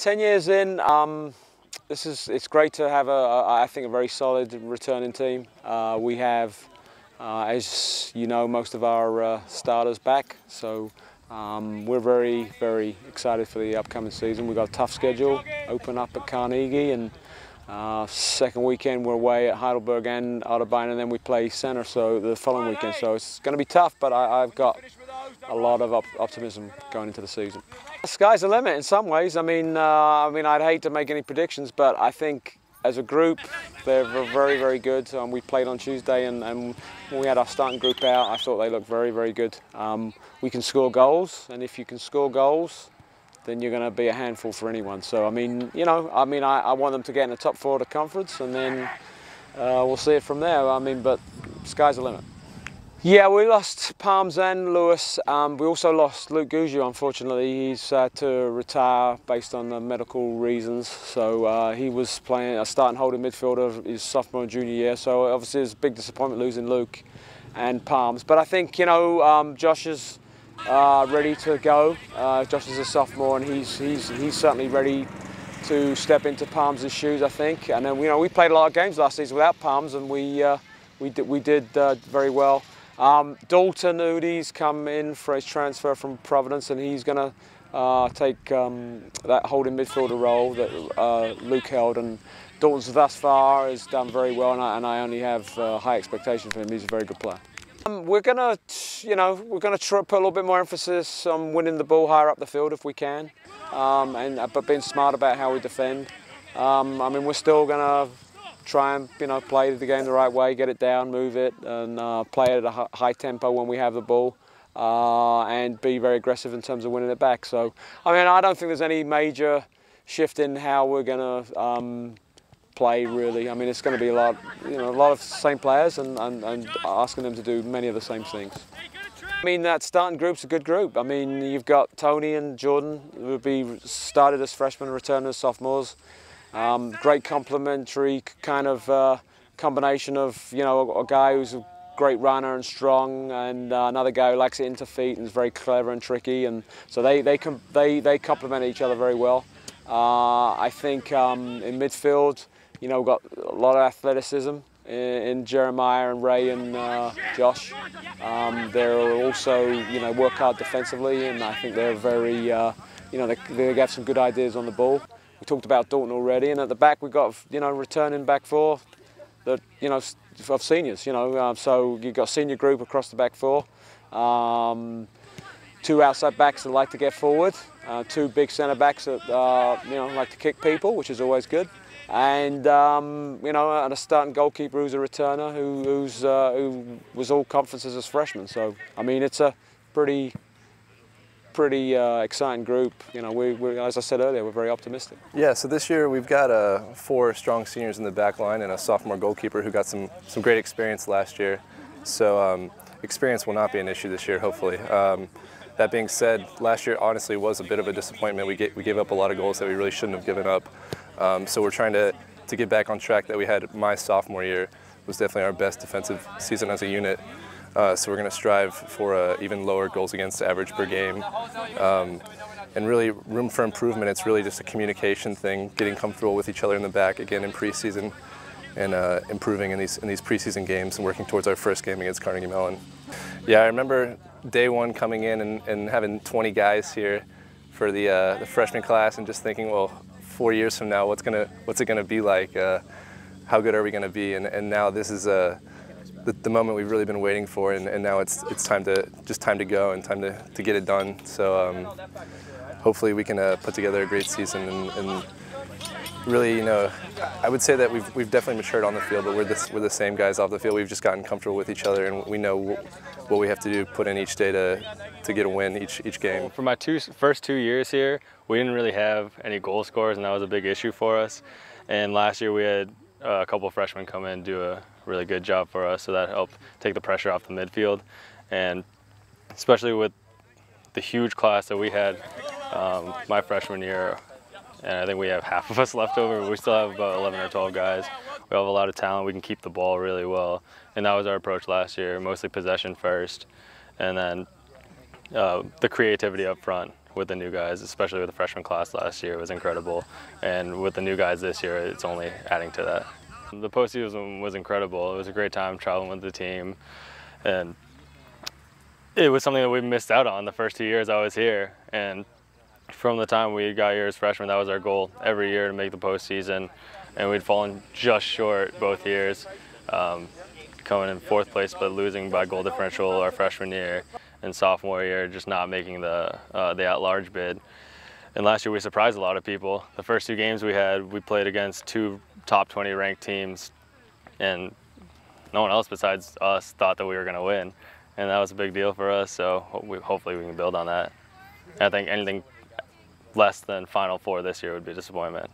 10 years in, it's great to have I think, a very solid returning team. We have, as you know, most of our starters back, so we're very, very excited for the upcoming season. We've got a tough schedule, open up at Carney, and second weekend we're away at Heidelberg and Otterbein, and then we play Center the following weekend. So it's going to be tough, but I've got a lot of optimism going into the season. The sky's the limit in some ways. I mean, I'd hate to make any predictions, but I think as a group they're very, very good. We played on Tuesday, and when we had our starting group out, I thought they looked very, very good. We can score goals, and if you can score goals, then you're going to be a handful for anyone. So I mean, I want them to get in the top 4 of the conference, and then we'll see it from there. I mean, but sky's the limit. Yeah, we lost Palms and Lewis. We also lost Luke Gougiou, unfortunately. He's had to retire based on the medical reasons. So he was playing a starting holding midfielder his sophomore and junior year. So obviously it's a big disappointment losing Luke and Palms. But I think, Josh is ready to go. Josh is a sophomore, and he's certainly ready to step into Palms' shoes, I think. And then, we played a lot of games last season without Palms, and we did very well. Dalton Udi's come in for his transfer from Providence, and he's going to take that holding midfielder role that Luke held. And Dalton's thus far has done very well, and I only have high expectations for him. He's a very good player. We're going to put a little bit more emphasis on winning the ball higher up the field if we can, but being smart about how we defend. We're still going to try and play the game the right way, get it down, move it, and play it at a high tempo when we have the ball, and be very aggressive in terms of winning it back. So, I don't think there's any major shift in how we're going to play, really. It's going to be a lot of same players, and asking them to do many of the same things. That starting group's a good group. You've got Tony and Jordan, who will be started as freshmen, returned as sophomores. Great complementary kind of combination of a guy who's a great runner and strong, and another guy who likes it into feet and is very clever and tricky, and so they complement each other very well. I think in midfield, we've got a lot of athleticism in Jeremiah and Ray and Josh. They're also work hard defensively, and I think they're very they have some good ideas on the ball. We talked about Dalton already, and at the back we've got returning back 4 that of seniors. So you've got a senior group across the back 4. 2 outside backs that like to get forward. 2 big centre backs that like to kick people, which is always good. And and a starting goalkeeper who's a returner who was all conferences as freshman. So it's a pretty exciting group. As I said earlier, we're very optimistic. Yeah, so this year we've got 4 strong seniors in the back line and a sophomore goalkeeper who got some great experience last year. So experience will not be an issue this year, hopefully. That being said, last year honestly was a bit of a disappointment. We gave up a lot of goals that we really shouldn't have given up. So we're trying to get back on track that we had my sophomore year. Was definitely our best defensive season as a unit. So we're going to strive for even lower goals against average per game. And really room for improvement. It's really just a communication thing, getting comfortable with each other in the back again in preseason, and improving in these preseason games and working towards our first game against Carnegie Mellon. Yeah, I remember day 1 coming in and having 20 guys here for the freshman class, and just thinking, well, 4 years from now, what's it gonna be like? How good are we gonna be? And now this is the moment we've really been waiting for, and now it's time to go and time to get it done. So hopefully we can put together a great season, and really, I would say that we've definitely matured on the field, but we're the same guys off the field. We've just gotten comfortable with each other, and we know what we have to do, put in each day to get a win each game. For my first 2 years here, we didn't really have any goal scorers, and that was a big issue for us. And last year we had a couple of freshmen come in and do a really good job for us, so that helped take the pressure off the midfield. And especially with the huge class that we had my freshman year, and I think we have half of us left over. We still have about 11 or 12 guys. We have a lot of talent. We can keep the ball really well, and that was our approach last year, mostly possession first, and then the creativity up front with the new guys, especially with the freshman class last year. It was incredible. And with the new guys this year, it's only adding to that. The postseason was incredible. It was a great time traveling with the team. And it was something that we missed out on the first 2 years I was here. And from the time we got here as freshmen, that was our goal every year, to make the postseason. And we'd fallen just short both years, coming in 4th place, but losing by goal differential our freshman year. And sophomore year, just not making the at-large bid. And last year we surprised a lot of people. The first 2 games we had, we played against 2 top 20 ranked teams, and no one else besides us thought that we were going to win. And that was a big deal for us, so hopefully we can build on that. And I think anything less than Final Four this year would be a disappointment.